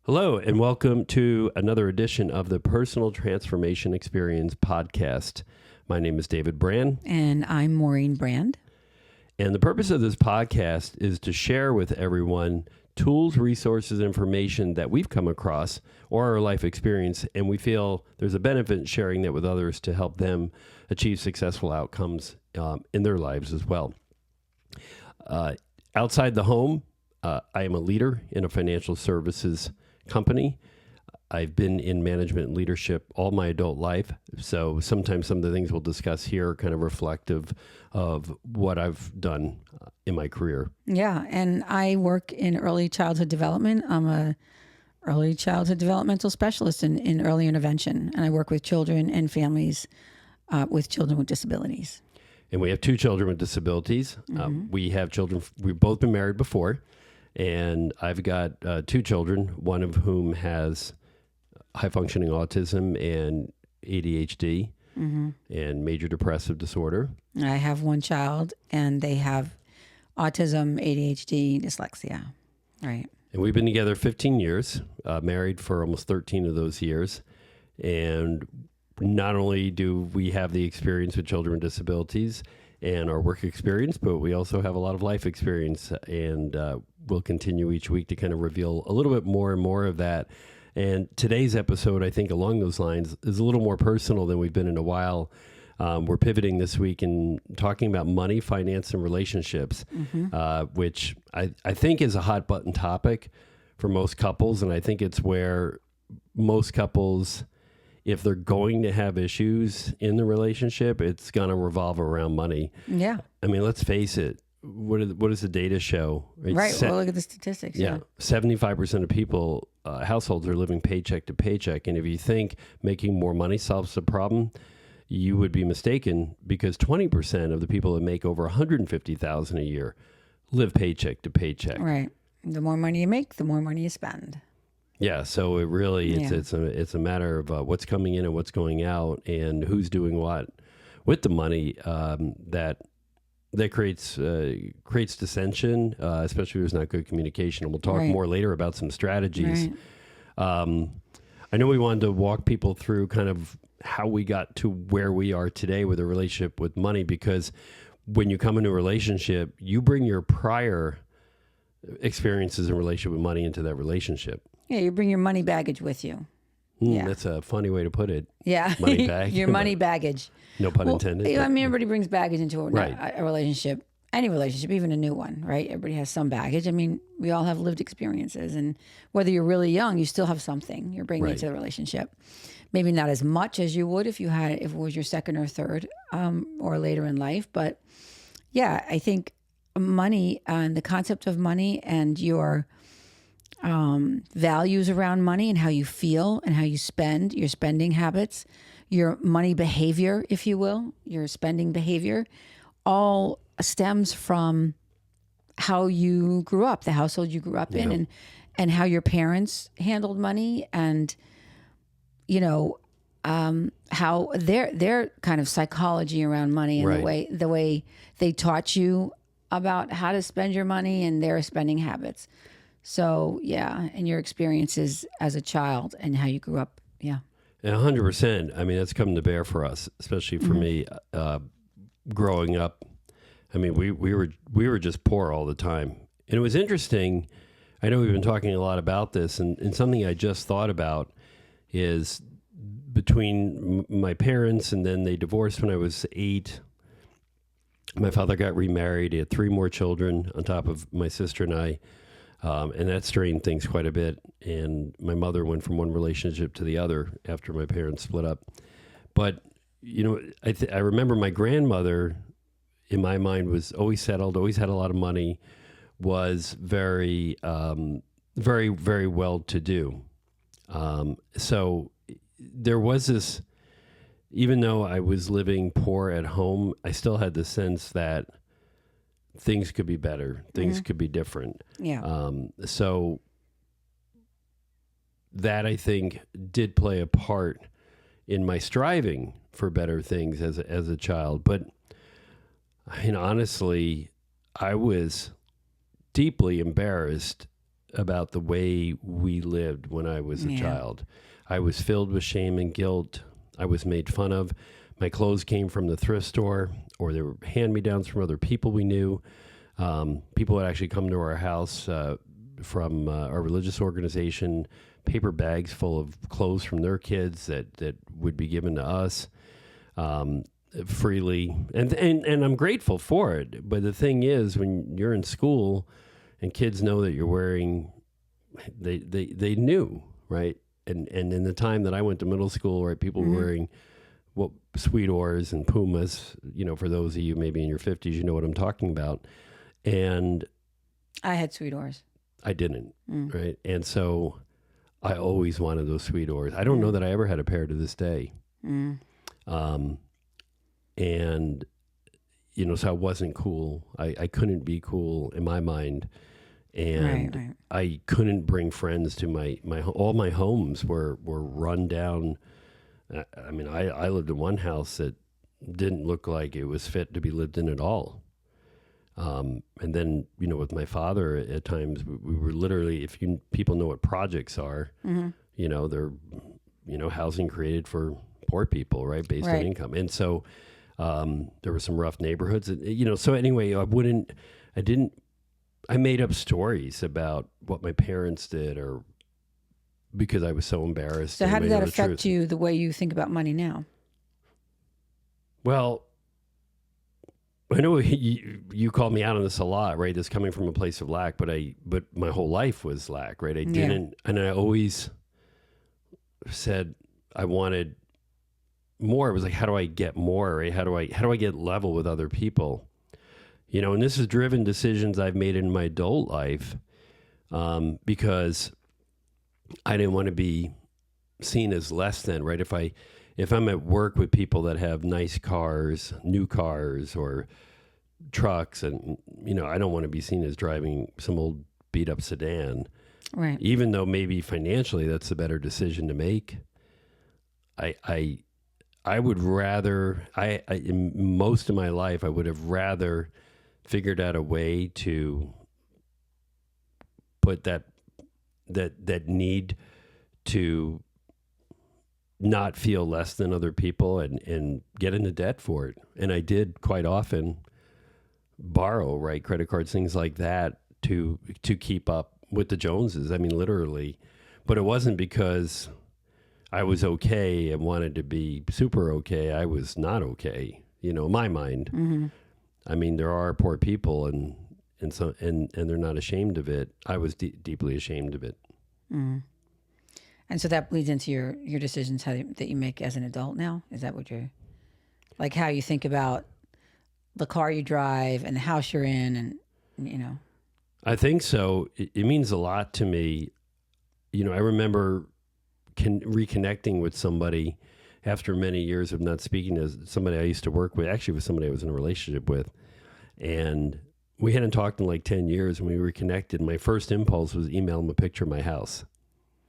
Hello, and welcome to another edition of the Personal Transformation Experience podcast. My name is David Brand. And I'm Maureen Brand. And the purpose of this podcast is to share with everyone tools, resources, information that we've come across or our life experience, and we feel there's a benefit in sharing that with others to help them achieve successful outcomes in their lives as well. Outside the home, I am a leader in a financial services company. I've been in management and leadership all my adult life. So sometimes some of the things we'll discuss here are kind of reflective of what I've done in my career. Yeah, and I work in early childhood development. I'm a early childhood developmental specialist in early intervention, and I work with children and families with children with disabilities. And we have two children with disabilities. We have children, we've both been married before. And I've got two children, one of whom has high-functioning autism and ADHD and major depressive disorder. I have one child, and they have autism, ADHD, dyslexia. Right. And we've been together 15 years, married for almost 13 of those years. And not only do we have the experience with children with disabilities and our work experience, but we also have a lot of life experience, and we'll continue each week to kind of reveal a little bit more and more of that. And today's episode, I think along those lines, is a little more personal than we've been in a while. We're pivoting this week and talking about money, finance, and relationships, which I think is a hot button topic for most couples. And I think it's where most couples, if they're going to have issues in the relationship, it's going to revolve around money. Yeah. I mean, let's face it. What does the data show? Right. Well, look at the statistics. Yeah. 75% of people, households are living paycheck to paycheck. And if you think making more money solves the problem, you would be mistaken, because 20% of the people that make over $150,000 a year live paycheck to paycheck. Right. The more money you make, the more money you spend. Yeah, so it really it's a matter of what's coming in and what's going out, and who's doing what with the money. That creates dissension, especially if there's not good communication. And we'll talk more later about some strategies. Right. I know we wanted to walk people through kind of how we got to where we are today with a relationship with money, because when you come into a relationship, you bring your prior experiences in relationship with money into that relationship. Yeah, you bring your money baggage with you. Yeah. That's a funny way to put it. Yeah. Money bag. Your money baggage. No pun intended. I mean, everybody brings baggage into a relationship, any relationship, even a new one, right? Everybody has some baggage. I mean, we all have lived experiences, and whether you're really young, you still have something you're bringing into the relationship. Maybe not as much as you would if it was your second or third or later in life. But yeah, I think money and the concept of money and your values around money and how you feel and how you spend, your spending habits, your money behavior, if you will, your spending behavior, all stems from how you grew up, the household you grew up in, and how your parents handled money, and how their kind of psychology around money and the way they taught you about how to spend your money and their spending habits. So, yeah, and your experiences as a child and how you grew up. Yeah. 100%. I mean, that's come to bear for us, especially for me, growing up. I mean, we were just poor all the time. And it was interesting. I know we've been talking a lot about this, and something I just thought about is between my parents, and then they divorced when I was 8. My father got remarried. He had 3 more children on top of my sister and I. And that strained things quite a bit. And my mother went from one relationship to the other after my parents split up. But, I remember my grandmother, in my mind, was always settled, always had a lot of money, was very, very, very well-to-do. So there was this, even though I was living poor at home, I still had the sense that things could be better. Things could be different. Yeah. So that, I think, did play a part in my striving for better things as a child. But I mean, honestly, I was deeply embarrassed about the way we lived when I was a child. I was filled with shame and guilt. I was made fun of. My clothes came from the thrift store, or they were hand-me-downs from other people we knew. People would actually come to our house from our religious organization, paper bags full of clothes from their kids that would be given to us freely. And I'm grateful for it. But the thing is, when you're in school and kids know that you're wearing, they knew, right? And in the time that I went to middle school, right, people were wearing Sweetors and Pumas, for those of you maybe in your 50s, you know what I'm talking about. And I had Sweetors. I didn't, right? And so I always wanted those Sweetors. I don't know that I ever had a pair to this day. And, so I wasn't cool. I couldn't be cool in my mind. And I couldn't bring friends to all my homes were run down. I mean, I lived in one house that didn't look like it was fit to be lived in at all. And then, with my father, at times we were literally, people know what projects are, they're, housing created for poor people, right? Based on income. And so, there were some rough neighborhoods, so anyway, I made up stories about what my parents did, or because I was so embarrassed. So how did that affect you, the way you think about money now? Well, I know you called me out on this a lot, right? This coming from a place of lack, but my whole life was lack, right? I didn't, and I always said I wanted more. It was like, how do I get more, right? How do I get level with other people? And this is driven decisions I've made in my adult life, because I didn't want to be seen as less than, right? If I'm at work with people that have nice cars, new cars, or trucks, and I don't want to be seen as driving some old beat up sedan, right? Even though maybe financially that's a better decision to make. I would rather, in most of my life, I would have rather figured out a way to put that need to not feel less than other people and get into debt for it. And I did quite often borrow, right, credit cards, things like that to keep up with the Joneses. I mean, literally. But it wasn't because I was okay and wanted to be super okay. I was not okay, in my mind. I mean, there are poor people and they're not ashamed of it. I was deeply ashamed of it. And so that bleeds into your decisions that you make as an adult now? Is that what you're, like, how you think about the car you drive and the house you're in and, I think so. It means a lot to me. I remember reconnecting with somebody after many years of not speaking to somebody I used to work with, actually with somebody I was in a relationship with. And we hadn't talked in like 10 years. When we reconnected, my first impulse was email him a picture of my house.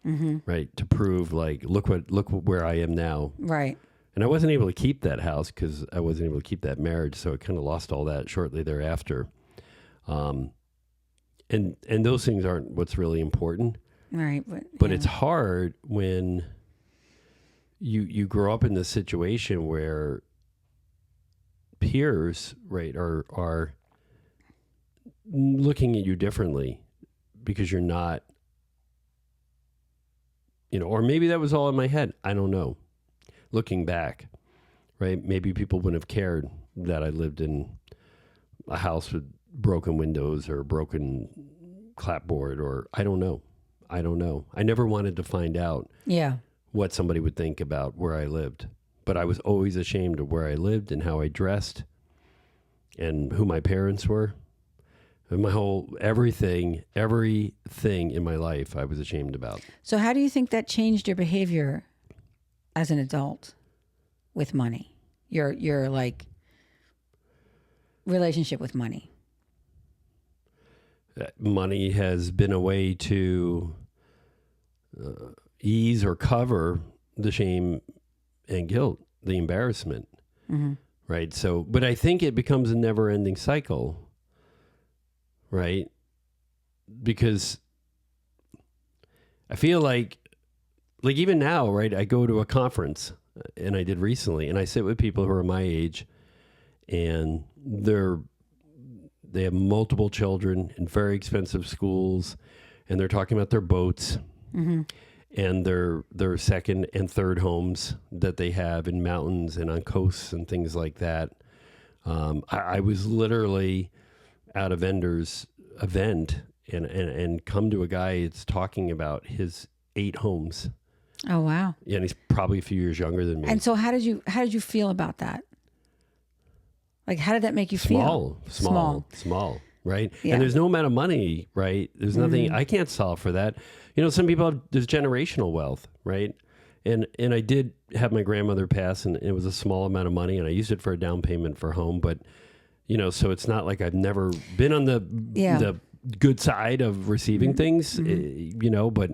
Right. To prove, like, look where I am now. Right. And I wasn't able to keep that house because I wasn't able to keep that marriage. So I kind of lost all that shortly thereafter. And those things aren't what's really important. Right. But it's hard when you grow up in this situation where peers, right, are looking at you differently because you're not, or maybe that was all in my head. I don't know. Looking back, right? Maybe people wouldn't have cared that I lived in a house with broken windows or broken clapboard, or I don't know. I never wanted to find out what somebody would think about where I lived. But I was always ashamed of where I lived and how I dressed and who my parents were. And everything in my life I was ashamed about. So how do you think that changed your behavior as an adult with money? Your like relationship with money? Money has been a way to ease or cover the shame and guilt, the embarrassment. Right? So, but I think it becomes a never-ending cycle. Right? Because I feel like even now, right? I go to a conference, and I did recently, and I sit with people who are my age, and they have multiple children in very expensive schools, and they're talking about their boats and their second and third homes that they have in mountains and on coasts and things like that. I was literally at a vendor's event and come to a guy that's talking about his 8 homes. Oh, wow. Yeah, and he's probably a few years younger than me. And so how did you feel about that? Like, how did that make you feel? Small, right? Yeah. And there's no amount of money, right? There's nothing, I can't solve for that. Some people there's generational wealth, right? And I did have my grandmother pass, and it was a small amount of money, and I used it for a down payment for home, but, so it's not like I've never been on the good side of receiving things, but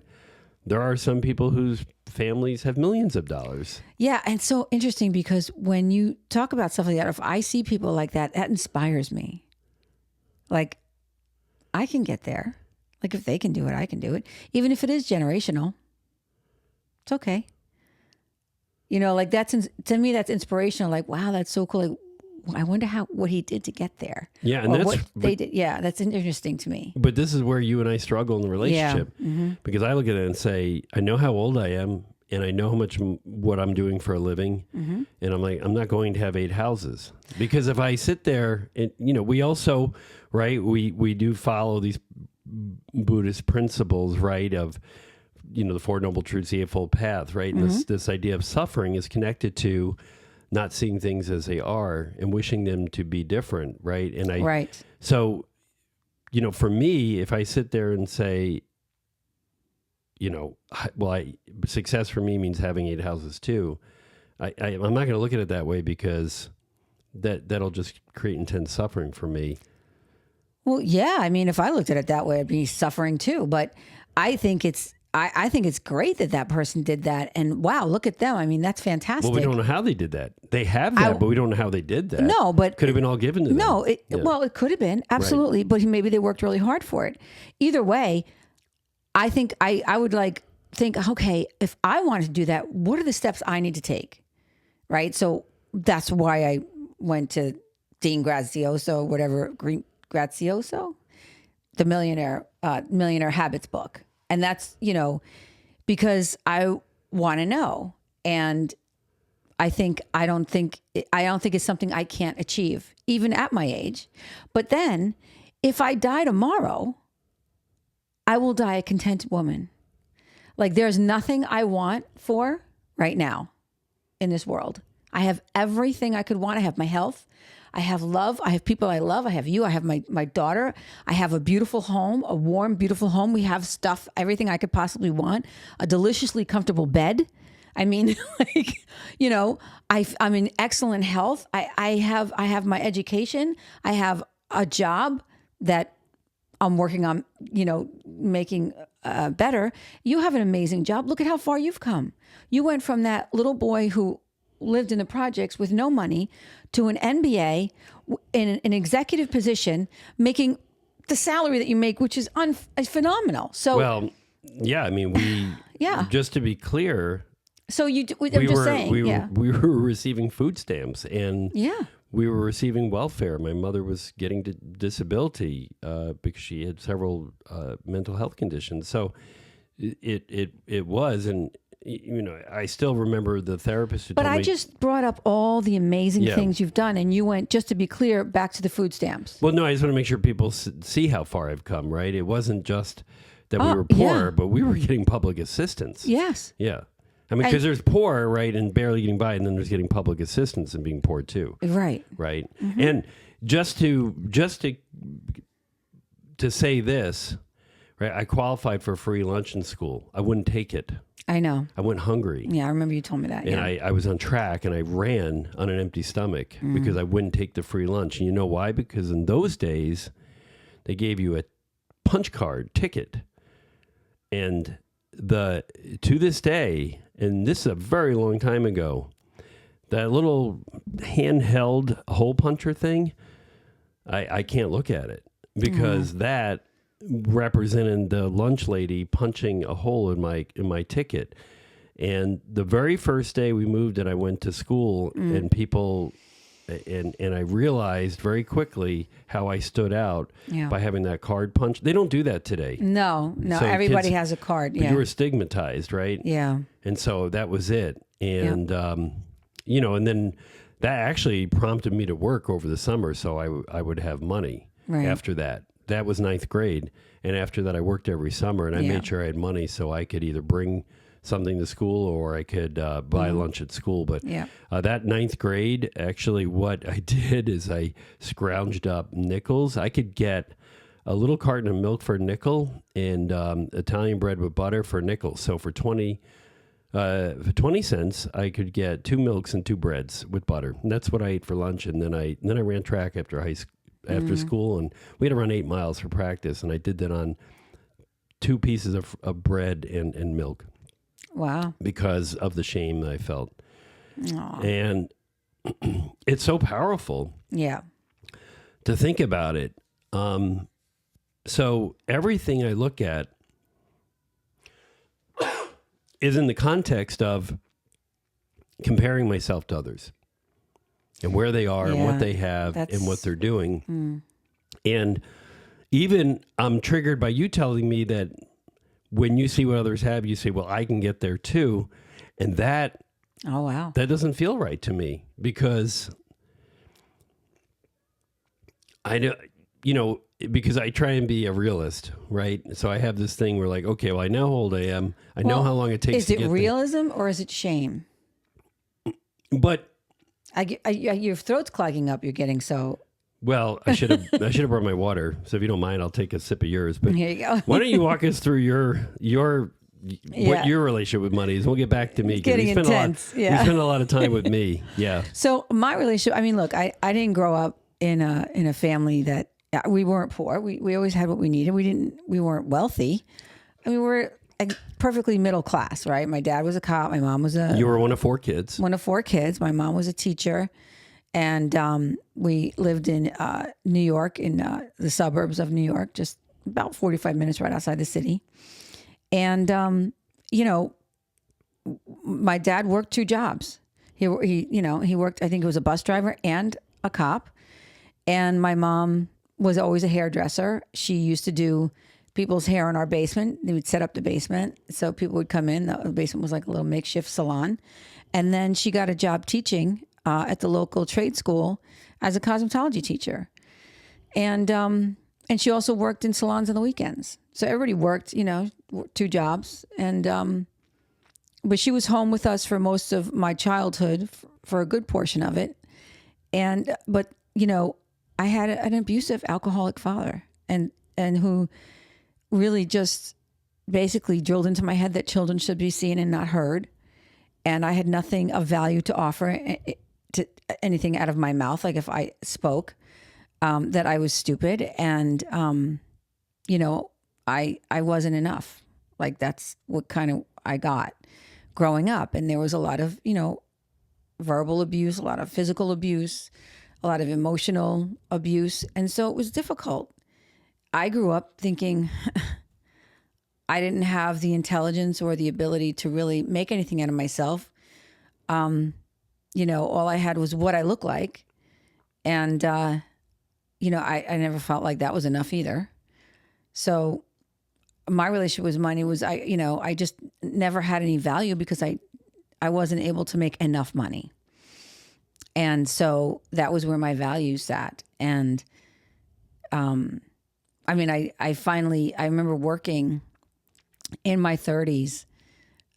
there are some people whose families have millions of dollars. Yeah, and it's so interesting because when you talk about stuff like that, if I see people like that, that inspires me. Like, I can get there. Like, if they can do it, I can do it. Even if it is generational, it's okay. Like to me, that's inspirational. Like, wow, that's so cool. Like, I wonder what he did to get there. Yeah, and what they did. Yeah, that's interesting to me. But this is where you and I struggle in the relationship, because I look at it and say, I know how old I am, and I know how much what I'm doing for a living, and I'm like, I'm not going to have 8 houses, because if I sit there and we also, right, we do follow these Buddhist principles, right, of the Four Noble Truths, the Eightfold Path, right, and this idea of suffering is connected to not seeing things as they are and wishing them to be different, right? And so, for me, if I sit there and say, success for me means having 8 houses too, I'm not going to look at it that way, because that'll just create intense suffering for me. Well, yeah. I mean, if I looked at it that way, I'd be suffering too. But I think it's great that person did that. And wow, look at them. I mean, that's fantastic. Well, we don't know how they did that. They have that, but we don't know how they did that. No, but could have been all given to them. No, well, it could have been, absolutely. Right. But maybe they worked really hard for it. Either way, I think I would think, okay, if I wanted to do that, what are the steps I need to take? Right. So that's why I went to Dean Grazioso, Grazioso, the Millionaire Habits book. And that's, because I want to know. And I don't think it's something I can't achieve, even at my age. But then if I die tomorrow, I will die a content woman. Like, there's nothing I want for right now in this world. I have everything I could want. I have my health. I have love. I have people I love. I have you. I have my daughter. I have a beautiful home, a warm, beautiful home. We have stuff, everything I could possibly want, a deliciously comfortable bed. I mean, I'm in excellent health. I have my education. I have a job that I'm working on, making better. You have an amazing job. Look at how far you've come. You went from that little boy who lived in the projects with no money to an MBA in an executive position, making the salary that you make, which is phenomenal. So, well, yeah, I mean, just to be clear. So we were receiving food stamps, and we were receiving welfare. My mother was getting disability because she had several mental health conditions. So it was, and I still remember the therapist who told me. But I just brought up all the amazing things you've done, and you went, just to be clear, back to the food stamps. Well, no, I just want to make sure people see how far I've come, right? It wasn't just that we were poor, but we were getting public assistance. Yes. Yeah. I mean, because there's poor, right, and barely getting by, and then there's getting public assistance and being poor too. Right. Right. Mm-hmm. And just to say this, right, I qualified for free lunch in school. I wouldn't take it. I know. I went hungry. Yeah, I remember you told me that. And I was on track, and I ran on an empty stomach because I wouldn't take the free lunch. And you know why? Because in those days, they gave you a punch card ticket. And to this day, and this is a very long time ago, that little handheld hole puncher thing, I can't look at it because that representing the lunch lady punching a hole in my ticket. And the very first day we moved and I went to school and people, and I realized very quickly how I stood out by having that card punch. They don't do that today. No, So everybody kids- has a card. But Yeah. you were stigmatized, right? Yeah. And so that was it. And, you know, and then that actually prompted me to work over the summer. So I would have money after that. That was 9th grade. And after that, I worked every summer and I made sure I had money so I could either bring something to school or I could buy lunch at school. But that 9th grade, actually what I did is I scrounged up nickels. I could get a little carton of milk for a nickel and Italian bread with butter for a nickel. So for 20 cents, I could get 2 milks and 2 breads with butter. And that's what I ate for lunch. And then I ran track after school, and we had to run 8 miles for practice. And I did that on 2 pieces of bread and milk. Wow. Because of the shame that I felt. Aww. And it's so powerful. Yeah. To think about it. So everything I look at is in the context of comparing myself to others and where they are and what they have and what they're doing. And even I'm triggered by you telling me that when you see what others have, you say, well, I can get there too. And that, oh, wow, that doesn't feel right to me because I know, because I try and be a realist, right? So I have this thing where like, okay, well, I know how old I am. I know how long it takes to get there. Is it realism or is it shame? But your throat's clogging up. You're getting so... Well, I should have brought my water. So if you don't mind, I'll take a sip of yours. But here you go. Why don't you walk us through what your relationship with money is? We'll get back to me. It's getting intense. We spend a lot of time with me. Yeah. So my relationship, I mean, look, I didn't grow up in a family that we weren't poor. We always had what we needed. We weren't wealthy. I mean, we were perfectly middle class, right? My dad was a cop. My mom was You were one of 4 kids. One of 4 kids. My mom was a teacher. And we lived in New York, in the suburbs of New York, just about 45 minutes right outside the city. And, my dad worked 2 jobs. He worked, I think it was a bus driver and a cop. And my mom was always a hairdresser. She used to do people's hair in our basement. They would set up the basement so people would come in. The basement was like a little makeshift salon. And then she got a job teaching at the local trade school as a cosmetology teacher. And she also worked in salons on the weekends. So everybody worked, 2 jobs. And, but she was home with us for most of my childhood, for a good portion of it. But I had an abusive alcoholic father and who really just basically drilled into my head that children should be seen and not heard. And I had nothing of value to offer to anything out of my mouth. Like if I spoke, that I was stupid and, I wasn't enough. Like that's what kind of I got growing up. And there was a lot of, verbal abuse, a lot of physical abuse, a lot of emotional abuse. And so it was difficult. I grew up thinking I didn't have the intelligence or the ability to really make anything out of myself. All I had was what I look like. And, I never felt like that was enough either. So my relationship with money was, I just never had any value because I wasn't able to make enough money. And so that was where my values sat. And, I remember working in my 30s.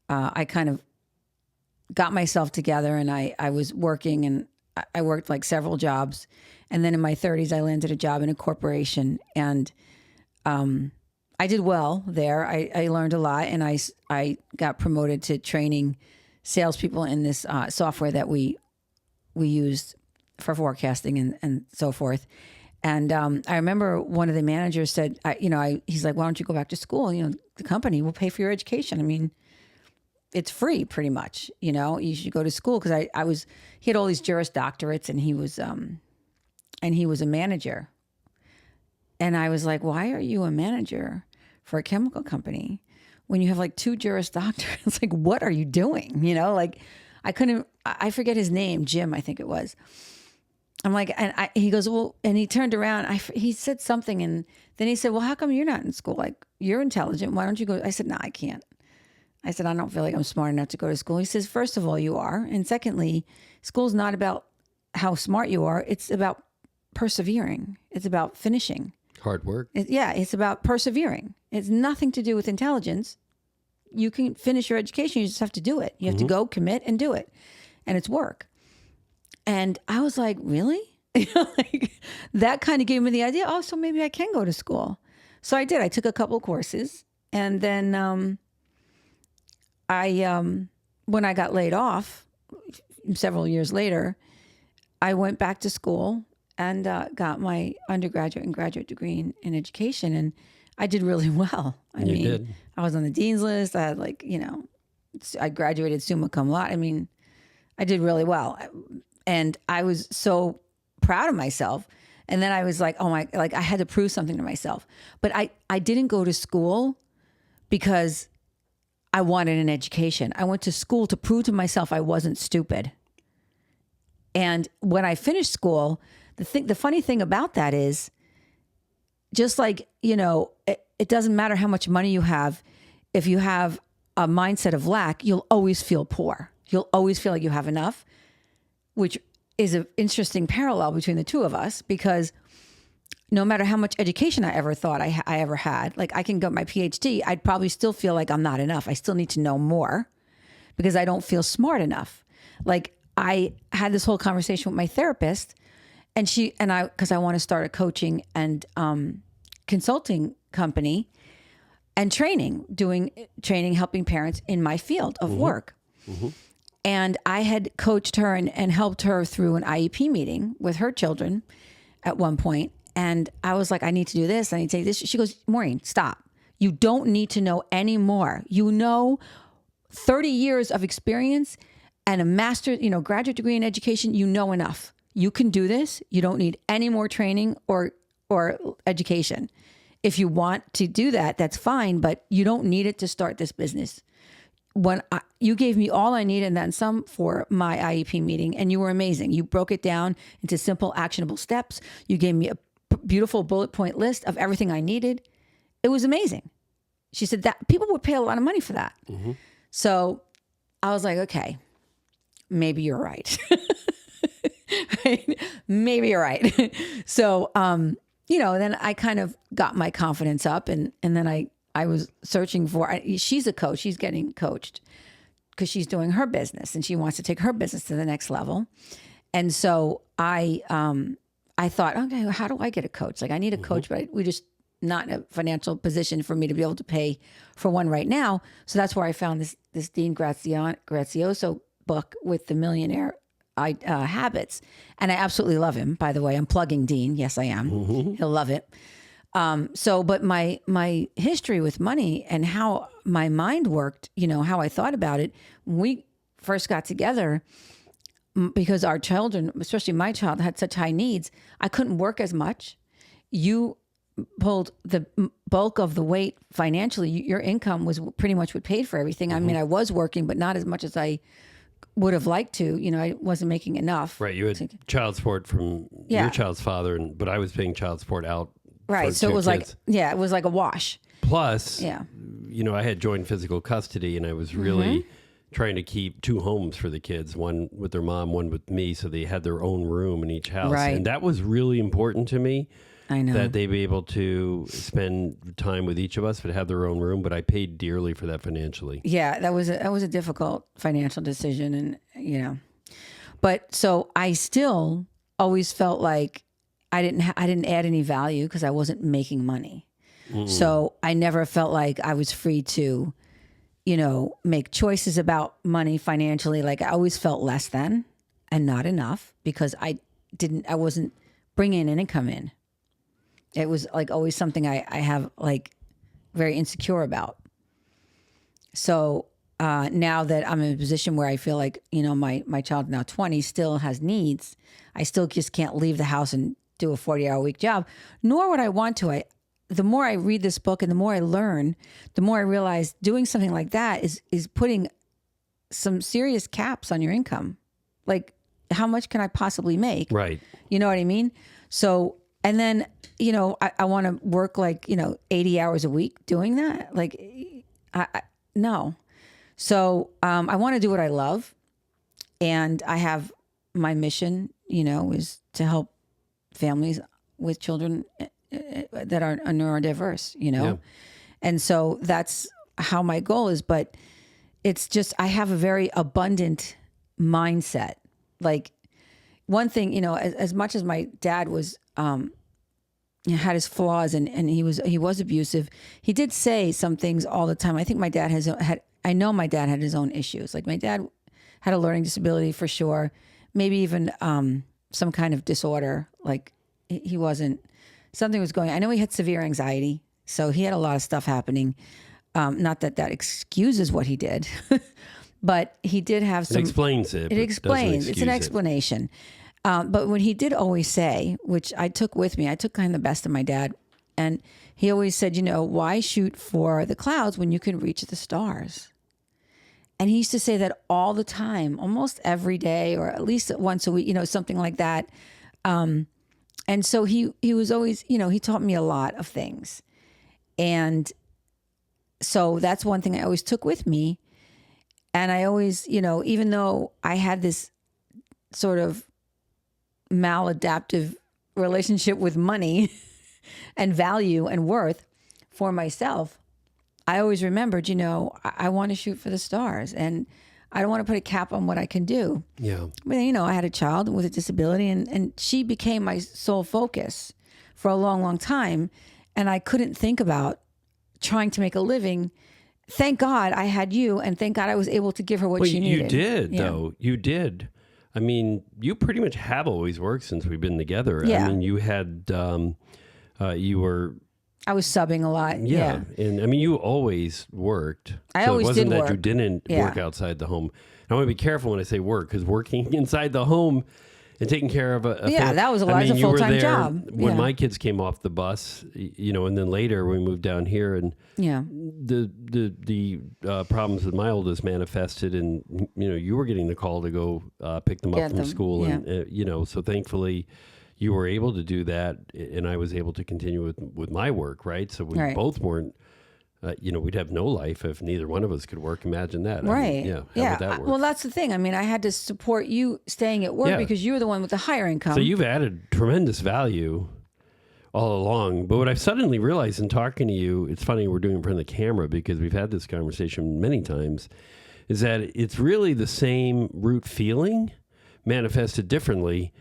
I kind of got myself together and I was working and I worked like several jobs. And then in my 30s, I landed a job in a corporation and I did well there. I learned a lot and I got promoted to training salespeople in this software that we used for forecasting and so forth. And I remember one of the managers said, he's like, why don't you go back to school? The company will pay for your education. I mean, it's free pretty much, you should go to school. Cause he had all these Juris Doctorates and he was a manager. And I was like, why are you a manager for a chemical company when you have like 2 Juris Doctors? Like, what are you doing? You know, like I forget his name, Jim, I think it was. I'm like, he goes, well, and he turned around, he said something, and then he said, well, how come you're not in school? Like, you're intelligent. Why don't you go? I said, no, I can't. I said, I don't feel like I'm smart enough to go to school. He says, first of all, you are. And secondly, school's not about how smart you are. It's about persevering. It's about finishing. Hard work. It's about persevering. It's nothing to do with intelligence. You can finish your education. You just have to do it. You have to go, commit, and do it. And it's work. And I was like, really? Like, that kind of gave me the idea. Oh, so maybe I can go to school. So I did. I took a couple courses. And then when I got laid off several years later, I went back to school and got my undergraduate and graduate degree in education. And I did really well. I mean, I was on the dean's list. I had I graduated summa cum laude. I mean, I did really well. And I was so proud of myself. And then I was like, I had to prove something to myself. But I didn't go to school because I wanted an education. I went to school to prove to myself I wasn't stupid. And when I finished school, the funny thing about that is, just like, it doesn't matter how much money you have. If you have a mindset of lack, you'll always feel poor. You'll always feel like you have enough, which is an interesting parallel between the two of us, because no matter how much education I ever thought I ever had, like I can get my PhD, I'd probably still feel like I'm not enough. I still need to know more because I don't feel smart enough. Like, I had this whole conversation with my therapist, and because I want to start a coaching and consulting company and doing training, helping parents in my field of work. Mm-hmm. And I had coached her and helped her through an IEP meeting with her children at one point. And I was like, I need to do this. I need to take this. She goes, Maureen, stop. You don't need to know any more. 30 years of experience and a master's, graduate degree in education, enough. You can do this. You don't need any more training or education. If you want to do that, that's fine, but you don't need it to start this business. You gave me all I needed and then some for my IEP meeting, and you were amazing. You broke it down into simple, actionable steps. You gave me a beautiful bullet point list of everything I needed. It was amazing. She said that people would pay a lot of money for that. Mm-hmm. So I was like, okay, maybe you're right. Right? Maybe you're right. So, then I kind of got my confidence up, and then I was searching she's a coach. She's getting coached because she's doing her business and she wants to take her business to the next level. And so I thought, okay, how do I get a coach? Like, I need a coach, but we just not in a financial position for me to be able to pay for one right now. So that's where I found this Dean Grazioso book with the Millionaire Habits. And I absolutely love him, by the way. I'm plugging Dean. Yes, I am. Mm-hmm. He'll love it. But my history with money and how my mind worked, how I thought about it, when we first got together, because our children, especially my child, had such high needs, I couldn't work as much. You pulled the bulk of the weight financially. Your income was pretty much what paid for everything. Mm-hmm. I mean, I was working, but not as much as I would have liked to. I wasn't making enough. Right. You had child support from your child's father, but I was paying child support out. Right. So it was kids. It was like a wash. Plus, I had joint physical custody, and I was really trying to keep 2 homes for the kids, one with their mom, one with me. So they had their own room in each house. Right. And that was really important to me. I know. That they be able to spend time with each of us, but have their own room. But I paid dearly for that financially. Yeah, that was a difficult financial decision. And, but so I still always felt like I didn't add any value because I wasn't making money. Mm-mm. So I never felt like I was free to, make choices about money financially. Like, I always felt less than and not enough because I wasn't bringing an income in. It was like always something I have like very insecure about. So now that I'm in a position where I feel like, my child now 20 still has needs, I still just can't leave the house and do a 40-hour week job, nor would I want to. The more I read this book and the more I learn, the more I realize doing something like that is putting some serious caps on your income. Like, how much can I possibly make? Right. You know what I mean? So, and then, I want to work 80 hours a week doing that. Like, no. So, I want to do what I love. And I have my mission, is to help families with children that are neurodiverse, Yeah. And so that's how my goal is. But it's just, I have a very abundant mindset. Like, one thing, as much as my dad was, had his flaws and he was abusive, he did say some things all the time. I think my dad I know my dad had his own issues. Like, my dad had a learning disability for sure. Maybe even some kind of disorder. Like, he wasn't, something was going, I know he had severe anxiety. So he had a lot of stuff happening. Not that excuses what he did, but he did have some. It explains it. It explains. It's an explanation. But what he did always say, which I took with me, I took kind of the best of my dad. And he always said, why shoot for the clouds when you can reach the stars? And he used to say that all the time, almost every day, or at least once a week, something like that. And so he was always, he taught me a lot of things. And so that's one thing I always took with me. And I always, even though I had this sort of maladaptive relationship with money and value and worth for myself, I always remembered, I want to shoot for the stars and I don't want to put a cap on what I can do. Yeah. But, I had a child with a disability and she became my sole focus for a long, long time. And I couldn't think about trying to make a living. Thank God I had you, and thank God I was able to give her what she needed. You did, though. You did. I mean, you pretty much have always worked since we've been together. Yeah. I mean, you had, you were... I was subbing a lot. Yeah. And I mean, you always worked. I always did work. It wasn't that you didn't work outside the home. And I want to be careful when I say work, because working inside the home and taking care of a family. That was a lot. It was a full-time job. When my kids came off the bus, and then later we moved down here, and the problems with my oldest manifested, and you were getting the call to go pick them up from school, and so thankfully you were able to do that, and I was able to continue with my work, right? So we both weren't. We'd have no life if neither one of us could work. Imagine that. Right. I mean, how would that work? Well, that's the thing. I mean, I had to support you staying at work because you were the one with the higher income. So you've added tremendous value all along. But what I've suddenly realized in talking to you, it's funny we're doing it in front of the camera because we've had this conversation many times, is that it's really the same root feeling manifested differently.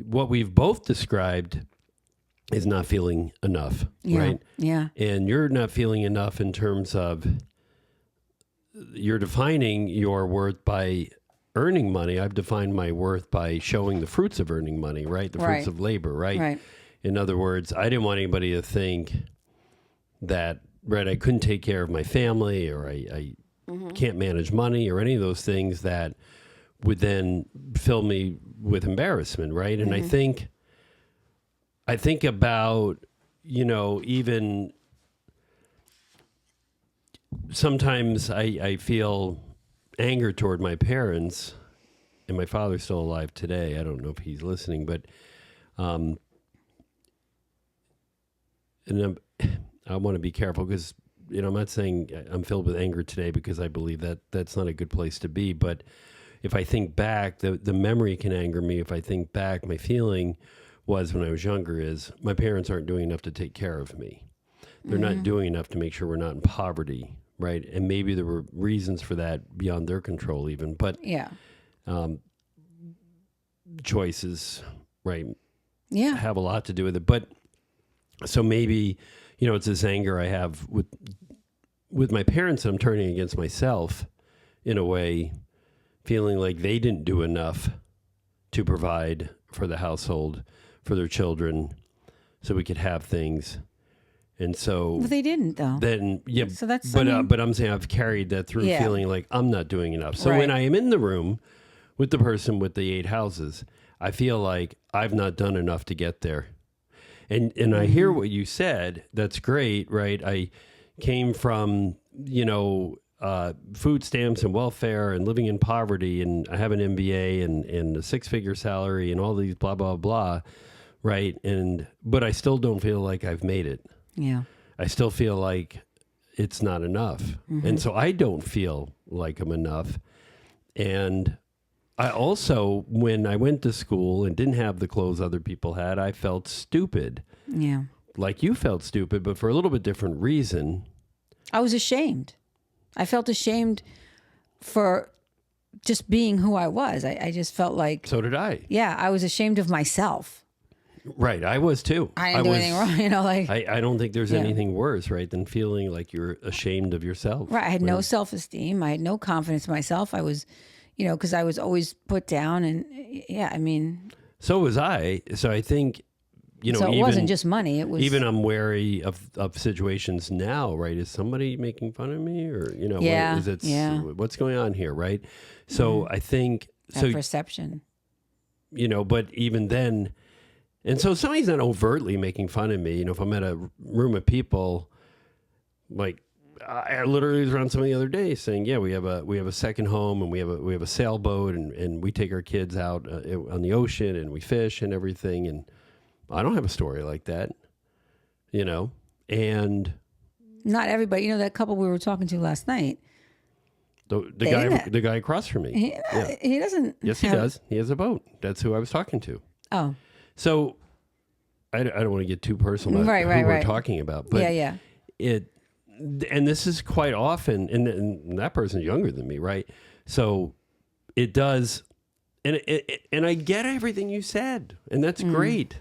What we've both described is not feeling enough, right? Yeah. And you're not feeling enough in terms of you're defining your worth by earning money. I've defined my worth by showing the fruits of earning money, right? The fruits of labor, right? In other words, I didn't want anybody to think that, I couldn't take care of my family, or I can't manage money, or any of those things that would then fill me with embarrassment, right? And I think about, even sometimes I feel anger toward my parents, and my father's still alive today. I don't know if he's listening, but and I want to be careful because, I'm not saying I'm filled with anger today because I believe that that's not a good place to be. But if I think back, the memory can anger me. If I think back, my feeling was when I was younger is my parents aren't doing enough to take care of me. They're not doing enough to make sure we're not in poverty, right? And maybe there were reasons for that beyond their control even, but choices, right? Yeah. Have a lot to do with it. But so maybe, it's this anger I have with my parents that I'm turning against myself in a way, feeling like they didn't do enough to provide for the household, for their children, so we could have things. And so... But they didn't, though. Then, So that's... but I'm saying I've carried that through, feeling like I'm not doing enough. So when I am in the room with the person with the 8 houses, I feel like I've not done enough to get there. And I hear what you said. That's great, right? I came from, food stamps and welfare and living in poverty, and I have an MBA and a 6-figure salary and all these blah, blah, blah, right? But I still don't feel like I've made it. Yeah. I still feel like it's not enough. And so I don't feel like I'm enough. And I also, when I went to school and didn't have the clothes other people had, I felt stupid. Yeah. Like you felt stupid, but for a little bit different reason. I was ashamed. I felt ashamed for just being who I was. I just felt like... So did I. Yeah, I was ashamed of myself. Right, I was too. I didn't do anything wrong, I don't think there's anything worse, right, than feeling like you're ashamed of yourself. Right, I had no self-esteem. I had no confidence in myself. I was, because I was always put down, and So was I. So I think, so it wasn't just money. It was even I'm wary of situations now, right? Is somebody making fun of me, or what's going on here, right? So I think that perception. But even then. And so somebody's not overtly making fun of me. If I'm at a room of people, like I literally was around somebody the other day saying, "Yeah, we have a second home, and we have a sailboat, and we take our kids out on the ocean, and we fish and everything." And I don't have a story like that, And not everybody. That couple we were talking to last night. The guy across from me. He doesn't. Yes, he does. He has a boat. That's who I was talking to. Oh. So I don't want to get too personal about who we're talking about, but and this is quite often, and that person's younger than me, right? So it does, and I get everything you said, and that's great,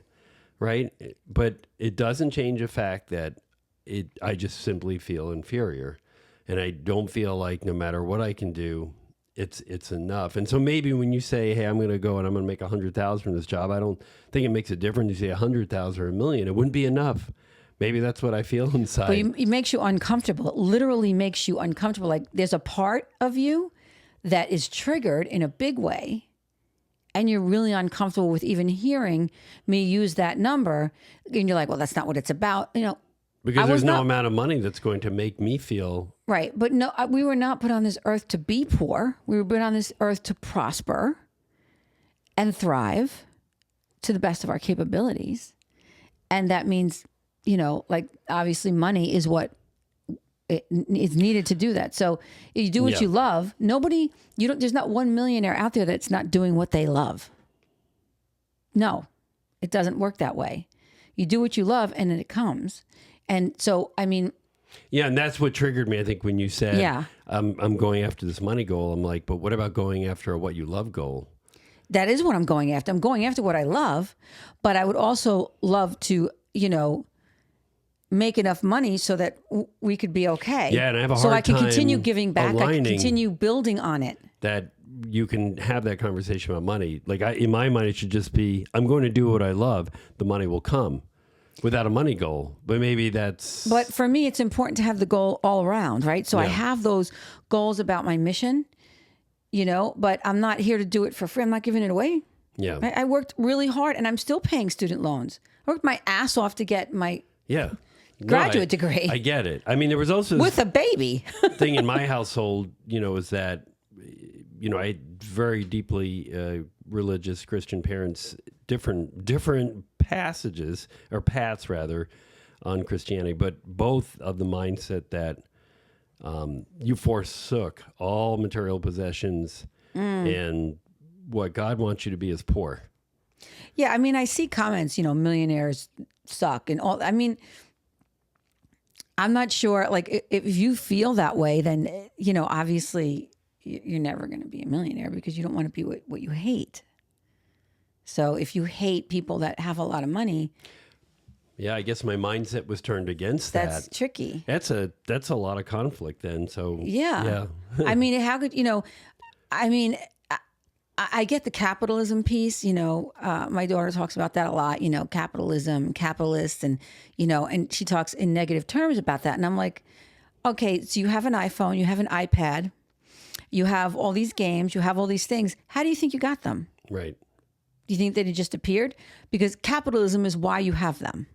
right? But it doesn't change the fact that I just simply feel inferior, and I don't feel like no matter what I can do, it's enough. And so maybe when you say, "Hey, I'm going to go and I'm going to make 100,000 from this job," I don't think it makes a difference. You say 100,000 or $1 million, it wouldn't be enough. Maybe that's what I feel inside. But it makes you uncomfortable. It literally makes you uncomfortable. Like there's a part of you that is triggered in a big way, and you're really uncomfortable with even hearing me use that number. And you're like, "Well, that's not what it's about," Because there's no amount of money that's going to make me feel... Right. But no, we were not put on this earth to be poor. We were put on this earth to prosper and thrive to the best of our capabilities. And that means, obviously money is what is needed to do that. So you do what you love. There's not one millionaire out there that's not doing what they love. No, it doesn't work that way. You do what you love and then it comes. And so, yeah, and that's what triggered me, I think, when you said, I'm going after this money goal. I'm like, but what about going after a what you love goal? That is what I'm going after. I'm going after what I love, but I would also love to, make enough money so that we could be okay. Yeah, and I have a hard time. So I can time continue giving back. I can continue building on it. That you can have that conversation about money. Like in my mind, it should just be, I'm going to do what I love. The money will come. Without a money goal, but maybe that's... But for me, it's important to have the goal all around, right? So I have those goals about my mission, but I'm not here to do it for free. I'm not giving it away. Yeah. I worked really hard and I'm still paying student loans. I worked my ass off to get my graduate degree. I get it. There was also... With a baby. thing in my household, is that, I had very deeply religious Christian parents, different passages or paths rather on Christianity, but both of the mindset that you forsook all material possessions and what God wants you to be is poor. Yeah, I see comments, millionaires suck and all. I'm not sure, like if you feel that way, then, obviously you're never going to be a millionaire because you don't want to be what you hate. So if you hate people that have a lot of money, yeah, I guess my mindset was turned against that. That's tricky. That's a lot of conflict then. So yeah. How could I get the capitalism piece. My daughter talks about that a lot. Capitalism, capitalists, and and she talks in negative terms about that. And I'm like, okay, so you have an iPhone, you have an iPad, you have all these games, you have all these things. How do you think you got them? Right. Do you think that it just appeared? Because capitalism is why you have them.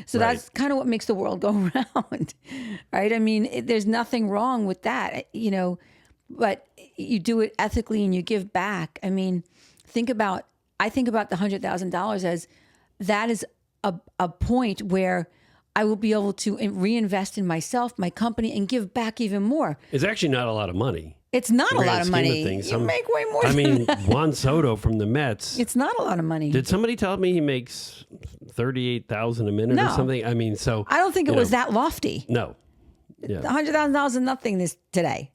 So that's kind of what makes the world go round, right? I mean, there's nothing wrong with that, but you do it ethically and you give back. I mean, I think about the $100,000 as that is a point where I will be able to reinvest in myself, my company, and give back even more. It's actually not a lot of money. It's not a lot of money. You make way more than that. Juan Soto from the Mets. It's not a lot of money. Did somebody tell me he makes $38,000 a minute or something? I mean, so I don't think it was that lofty. No. Yeah. $100,000 is nothing today.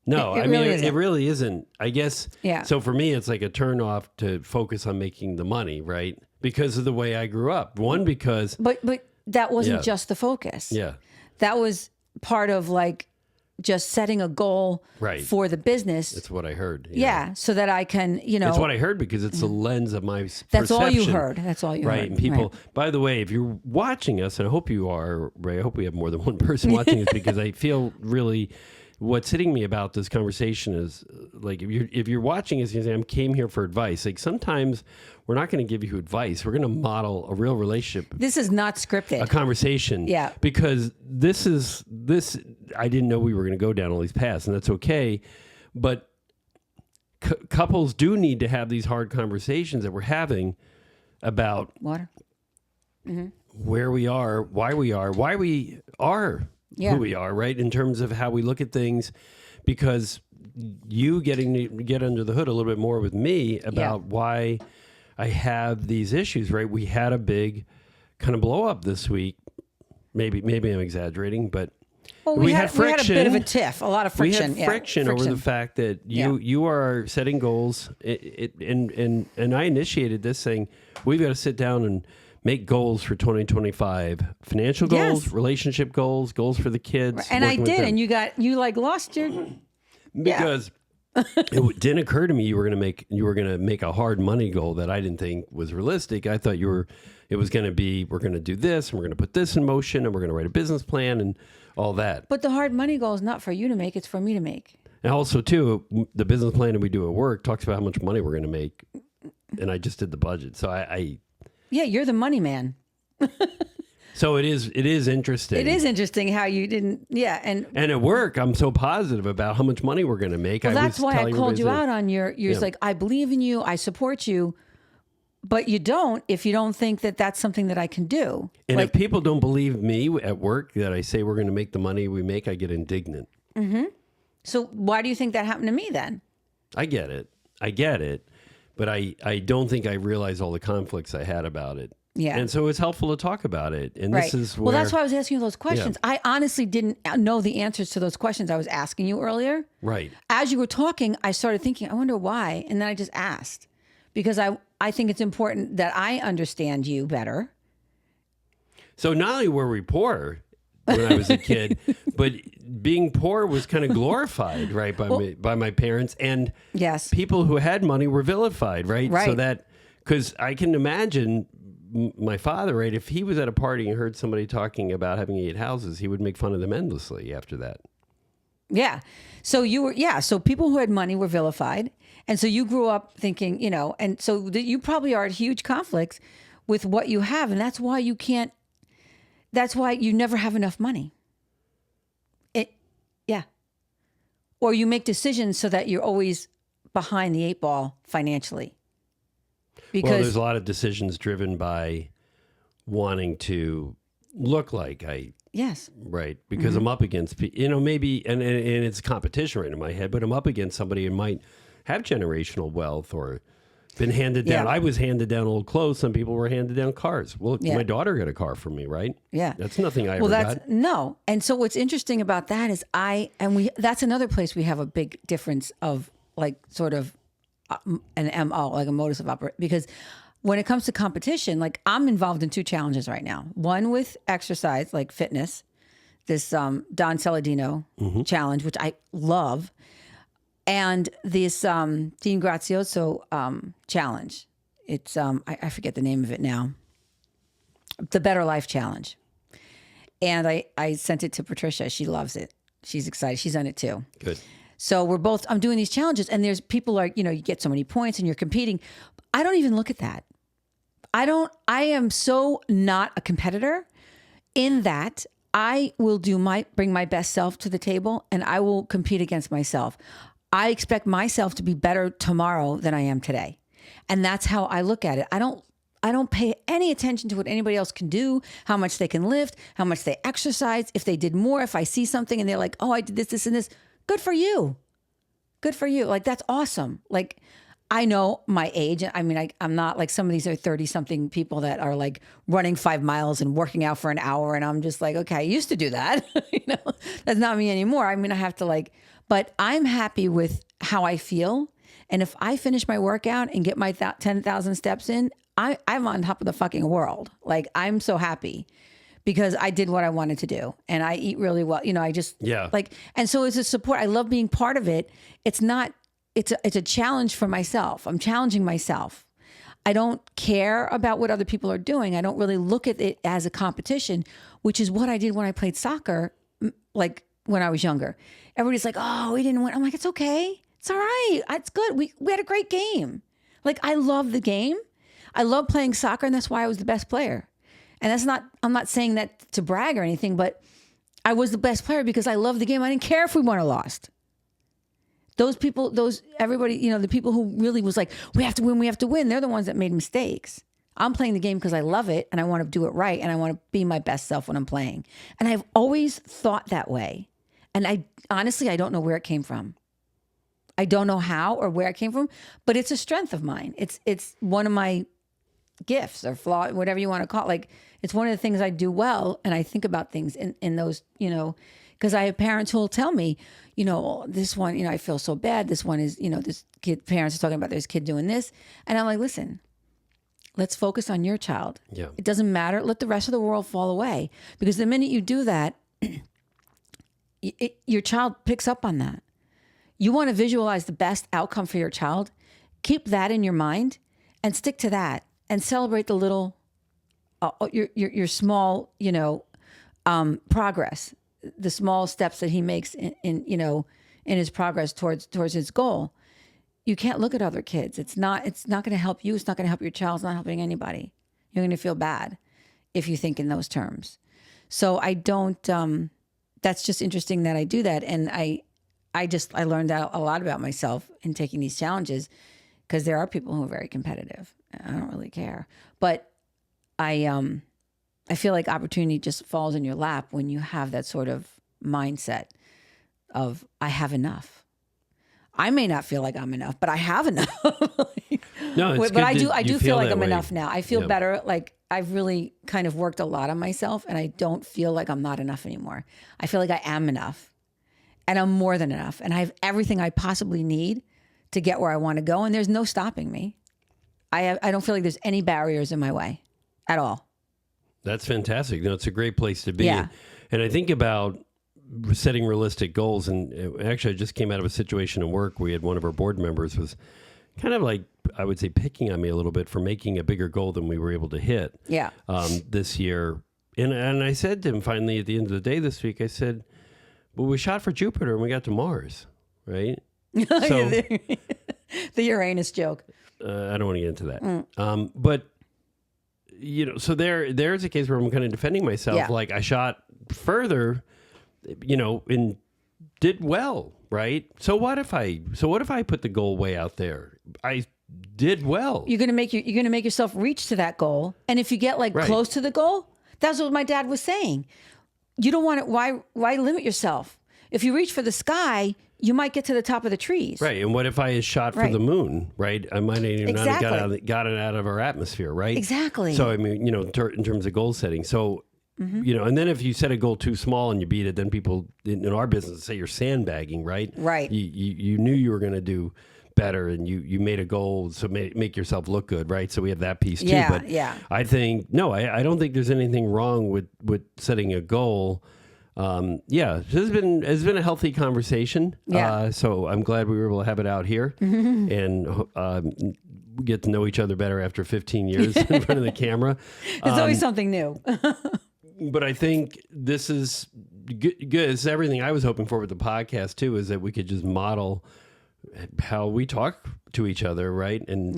No, it really isn't. I guess. Yeah. So for me, it's like a turnoff to focus on making the money, right? Because of the way I grew up. One, because. But that wasn't just the focus. Yeah. That was part of just setting a goal for the business. That's what I heard. Yeah. So that I can, It's what I heard because it's the lens of my perception. That's all you heard. That's all you heard. Right. And people, by the way, if you're watching us, and I hope you are, Ray, I hope we have more than one person watching us because I feel really, what's hitting me about this conversation is if you're watching us, you say, I came here for advice. Sometimes we're not going to give you advice. We're going to model a real relationship. This is not scripted. A conversation. Yeah. Because this, I didn't know we were going to go down all these paths, and that's okay. But couples do need to have these hard conversations that we're having about water. Mm-hmm. Where we are why we are who we are, right? In terms of how we look at things, because you getting to get under the hood a little bit more with me about why I have these issues, right? We had a big kind of blow up this week. Maybe I'm exaggerating, but we had friction. We had a bit of a tiff, a lot of friction. We had friction over the fact that you are setting goals, and I initiated this saying we've got to sit down and make goals for 2025, financial goals, relationship goals for the kids. And I did, and you lost your because it didn't occur to me you were going to make a hard money goal that I didn't think was realistic. I thought it was going to be, we're going to do this and we're going to put this in motion and we're going to write a business plan and all that. But the hard money goal is not for you to make, it's for me to make. And also too, the business plan that we do at work talks about how much money we're going to make. And I just did the budget. So yeah, you're the money man. So it is interesting. It is interesting how you didn't, and at work, I'm so positive about how much money we're going to make. Well, that's why I called you out on you're like, I believe in you, I support you, but you don't if you don't think that that's something that I can do. And if people don't believe me at work that I say we're going to make the money we make, I get indignant. Mm-hmm. So why do you think that happened to me then? I get it. But I don't think I realized all the conflicts I had about it. Yeah. And so it's helpful to talk about it. And this is where... Well, that's why I was asking you those questions. Yeah. I honestly didn't know the answers to those questions I was asking you earlier. Right. As you were talking, I started thinking, I wonder why. And then I just asked. Because I think it's important that I understand you better. So not only were we poor when I was a kid, but being poor was kind of glorified, right, by my parents. And people who had money were vilified, right? So that... Because I can imagine... my father, right, if he was at a party and heard somebody talking about having 8 houses, he would make fun of them endlessly after that. Yeah. So so people who had money were vilified. And so you grew up thinking, and so you probably are at huge conflicts with what you have. And that's why that's why you never have enough money. Or you make decisions so that you're always behind the 8 ball financially. Because there's a lot of decisions driven by wanting to look like right, because I'm up against, maybe, and it's competition right in my head, but I'm up against somebody who might have generational wealth or been handed down. I was handed down old clothes. Some people were handed down cars. Well, my daughter got a car from me, right? Yeah. That's nothing I ever got. No. And so what's interesting about that is that's another place we have a big difference of sort of an MO, like a modus of operation, because when it comes to competition, I'm involved in 2 challenges right now. One with exercise, like fitness, this Don Saladino challenge, which I love, and this Dean Grazioso challenge. It's I forget the name of it now. The Better Life Challenge. And I sent it to Patricia. She loves it. She's excited. She's on it too. Good. So I'm doing these challenges, and there's people like, you get so many points and you're competing. I don't even look at that. I am so not a competitor in that I will bring my best self to the table, and I will compete against myself. I expect myself to be better tomorrow than I am today. And that's how I look at it. I don't pay any attention to what anybody else can do, how much they can lift, how much they exercise, if they did more, if I see something and they're like, oh, I did this, this, and this. Good for you. Good for you. Like, that's awesome. Like, I know my age. I mean, I'm not like some of these are 30-something people that are like running 5 miles and working out for an hour. And I'm just like, okay, I used to do that. That's not me anymore. I mean, I have to but I'm happy with how I feel. And if I finish my workout and get my 10,000 steps in, I'm on top of the fucking world. Like, I'm so happy because I did what I wanted to do and I eat really well. And so it's a support. I love being part of it. It's a challenge for myself. I'm challenging myself. I don't care about what other people are doing. I don't really look at it as a competition, which is what I did when I played soccer, like when I was younger. Everybody's like, oh, we didn't win. I'm like, it's okay. It's all right. It's good. We had a great game. Like, I love the game. I love playing soccer, and that's why I was the best player. And I'm not saying that to brag or anything, but I was the best player because I loved the game. I didn't care if we won or lost. Everybody, the people who really was like, we have to win. They're the ones that made mistakes. I'm playing the game because I love it and I want to do it right. And I want to be my best self when I'm playing. And I've always thought that way. And I don't know where it came from. I don't know how or where it came from, but it's a strength of mine. It's one of my gifts or flaw, whatever you want to call it. Like, it's one of the things I do well. And I think about things in those, because I have parents who will tell me, this one, I feel so bad. This one is, this kid, parents are talking about this kid doing this. And I'm like, listen, let's focus on your child. Yeah. It doesn't matter. Let the rest of the world fall away. Because the minute you do that, your child picks up on that. You want to visualize the best outcome for your child. Keep that in your mind and stick to that and celebrate the little, your small, progress. The small steps that he makes in his progress towards his goal. You can't look at other kids. It's not going to help you. It's not going to help your child. It's not helping anybody. You're going to feel bad if you think in those terms. So I don't, that's just interesting that I do that. And I learned out a lot about myself in taking these challenges because there are people who are very competitive. I don't really care, but I feel like opportunity just falls in your lap when you have that sort of mindset of, I have enough. I may not feel like I'm enough, but I have enough. No, it's but good I do feel like I'm way. enough now. I feel better. Like, I've really kind of worked a lot on myself and I don't feel like I'm not enough anymore. I feel like I am enough and I'm more than enough. And I have everything I possibly need to get where I want to go. And there's no stopping me. I don't feel like there's any barriers in my way at all. That's fantastic. No, it's a great place to be. Yeah. And I think about setting realistic goals. And actually, I just came out of a situation in work. We had one of our board members was kind of like, I would say, picking on me a little bit for making a bigger goal than we were able to hit this year. And I said to him finally at the end of the day this week, I said, well, we shot for Jupiter and we got to Mars, right? So the Uranus joke. I don't want to get into that. But, so there's a case where I'm kind of defending myself. Yeah. Like, I shot further, and did well, right? So what if I put the goal way out there? I did well. You're gonna make yourself reach to that goal, and if you get close to the goal, that's what my dad was saying. You don't want it. Why limit yourself? If you reach for the sky, you might get to the top of the trees. Right. And what if I had shot for the moon, right? I might even not have got it out of our atmosphere, right? Exactly. So, I mean, in terms of goal setting. So, and then if you set a goal too small and you beat it, then people in our business say you're sandbagging, right? Right. You knew you were going to do better and you made a goal, so make yourself look good, right? So we have that piece too. Yeah, but I think, I don't think there's anything wrong with setting a goal. It's been a healthy conversation. Yeah. So I'm glad we were able to have it out here and get to know each other better after 15 years in front of the camera. There's always something new. But I think this is, good. It's everything I was hoping for with the podcast too, is that we could just model how we talk to each other, right? And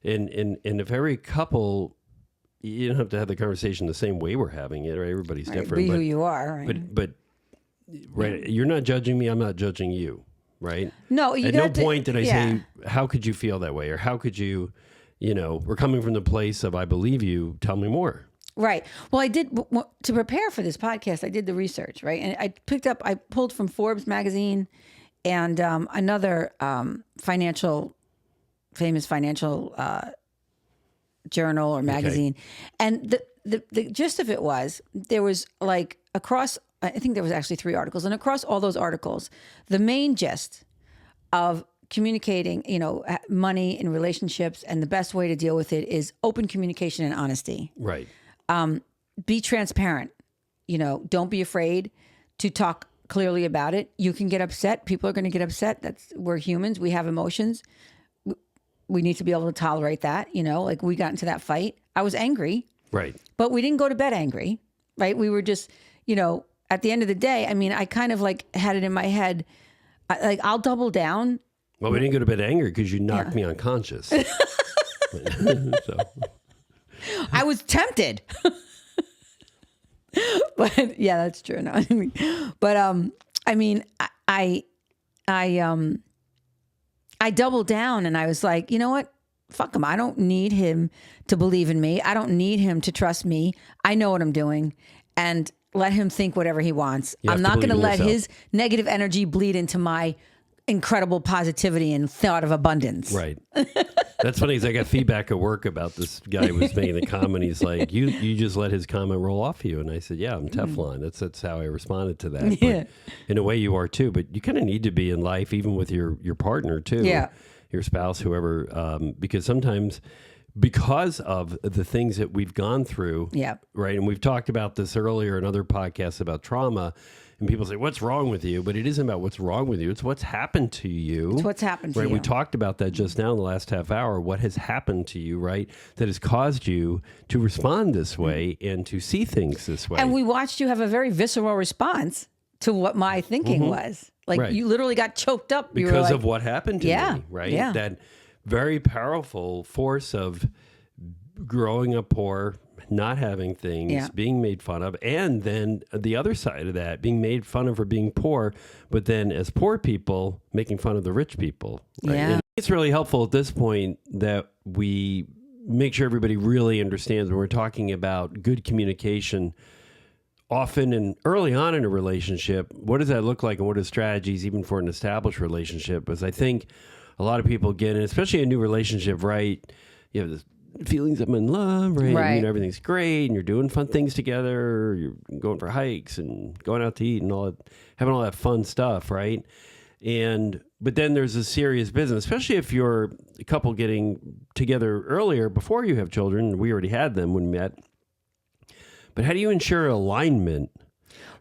and if every couple, you don't have to have the conversation the same way we're having it, right? Everybody's different. Be who you are, right? But right, you're not judging me. I'm not judging you, right? No, at no point did I say, how could you feel that way? Or how could you, we're coming from the place of, I believe you, tell me more. Right. Well, I did, to prepare for this podcast, I did the research, right? And I pulled from Forbes magazine and another famous financial journal or magazine. Okay. And the gist of it was, there was like across, I think there was actually 3 articles, and across all those articles, the main gist of communicating, money in relationships and the best way to deal with it is open communication and honesty. Right. Be transparent. Don't be afraid to talk clearly about it. You can get upset. People are going to get upset. We're humans. We have emotions. We need to be able to tolerate that. Like we got into that fight. I was angry. Right. But we didn't go to bed angry. Right. We were just, at the end of the day, I mean, I kind of like had it in my head, I'll double down. Well, we didn't go to bed angry because you knocked me unconscious. So. I was tempted. But yeah, that's true. No, but I mean, I doubled down and I was like, you know what? Fuck him. I don't need him to believe in me. I don't need him to trust me. I know what I'm doing, and let him think whatever he wants. I'm not going to let his negative energy bleed into my incredible positivity and thought of abundance. Right. That's funny, because I got feedback at work about this guy who was making the comment. He's like, you just let his comment roll off you. And I said, yeah, I'm Teflon. That's how I responded to that. Yeah. But in a way you are too, but you kind of need to be in life, even with your partner too. Yeah. Your spouse, whoever, because sometimes, because of the things that we've gone through, right? And we've talked about this earlier in other podcasts about trauma, and people say, what's wrong with you? But it isn't about what's wrong with you. It's what's happened to you. It's what's happened to you. We talked about that just now in the last half hour. What has happened to you, right? That has caused you to respond this way and to see things this way. And we watched you have a very visceral response to what my thinking was. Like you literally got choked up. Because of what happened to me, right? Yeah. That very powerful force of growing up poor, not having things, being made fun of, and then the other side of that, being made fun of for being poor, but then as poor people, making fun of the rich people. Right? Yeah. And it's really helpful at this point that we make sure everybody really understands when we're talking about good communication. Often and early on in a relationship, what does that look like, and what are strategies even for an established relationship? Because I think a lot of people get in, especially a new relationship, right? You have this feelings of I'm in love, right? And everything's great, and you're doing fun things together. You're going for hikes and going out to eat and all that, having all that fun stuff, right? But then there's a serious business, especially if you're a couple getting together earlier before you have children. We already had them when we met. But how do you ensure alignment?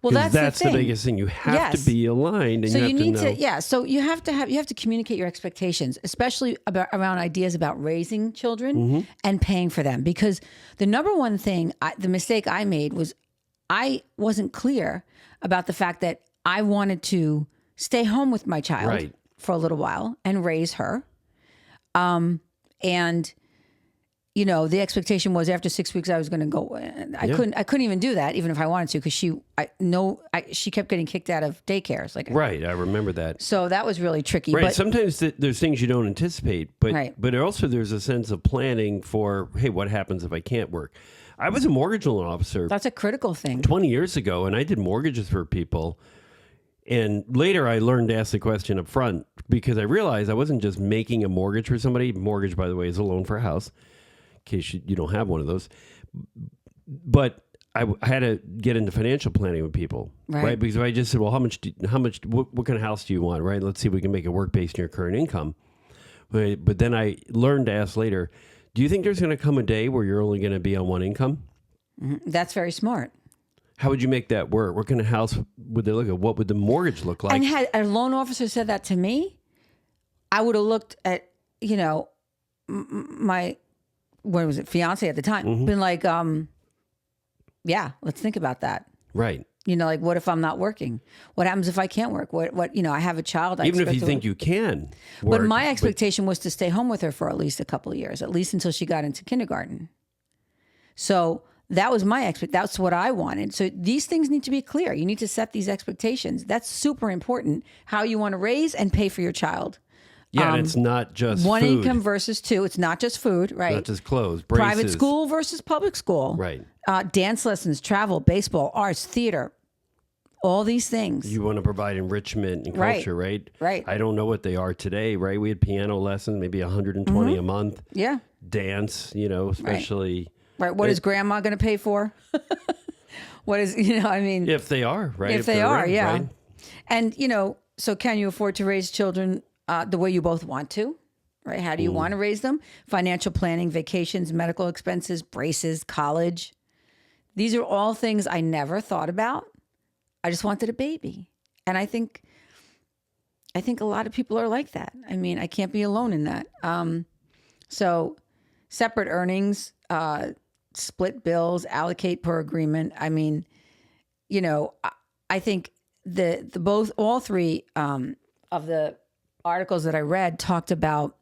Well, that's the biggest thing. You have to be aligned, and so you have need to know. So you have to communicate your expectations, especially around ideas about raising children and paying for them. Because the number one thing, the mistake I made was I wasn't clear about the fact that I wanted to stay home with my child for a little while and raise her, and. The expectation was after 6 weeks I was going to go. I couldn't even do that, even if I wanted to, because she kept getting kicked out of daycares. Like I remember that. So that was really tricky. Right. But sometimes there's things you don't anticipate, but also there's a sense of planning for, hey, what happens if I can't work? I was a mortgage loan officer. That's a critical thing. 20 years ago, and I did mortgages for people. And later I learned to ask the question up front, because I realized I wasn't just making a mortgage for somebody. Mortgage, by the way, is a loan for a house. In case you don't have one of those. But I had to get into financial planning with people, right? Because I just said, well, what kind of house do you want, right? Let's see if we can make it work based on your current income. But then I learned to ask later, do you think there's going to come a day where you're only going to be on one income? That's very smart. How would you make that work? What kind of house would they look at? What would the mortgage look like? And had a loan officer said that to me, I would have looked at, my... fiance at the time, been like, yeah, let's think about that. Right. You know, like, what if I'm not working? What happens if I can't work? What, you know, I have a child. Even if you think you can work. But my expectation was to stay home with her for at least a couple of years, at least until she got into kindergarten. So that was my that's what I wanted. So these things need to be clear. You need to set these expectations. That's super important, how you want to raise and pay for your child. Yeah, and it's not just one food. income versus two. It's not just food, right? Not just clothes, braces. Private school versus public school. Right. Dance lessons, travel, baseball, arts, theater, all these things. You want to provide enrichment and culture, right? Right. I don't know what they are today, right? We had piano lessons, maybe 120 a month. Yeah. Dance, you know, especially. Right. What is grandma going to pay for? What is, you know, I mean. If they are, right? If they are, around, yeah. Right? And, you know, so can you afford to raise children the way you both want to? Right? How do you want to raise them? Financial planning, vacations, medical expenses, braces, college. These are all things I never thought about. I just wanted a baby. And I think a lot of people are like that. I mean, I can't be alone in that. So separate earnings, split bills, allocate per agreement. I mean, you know, I think all three of the articles that I read talked about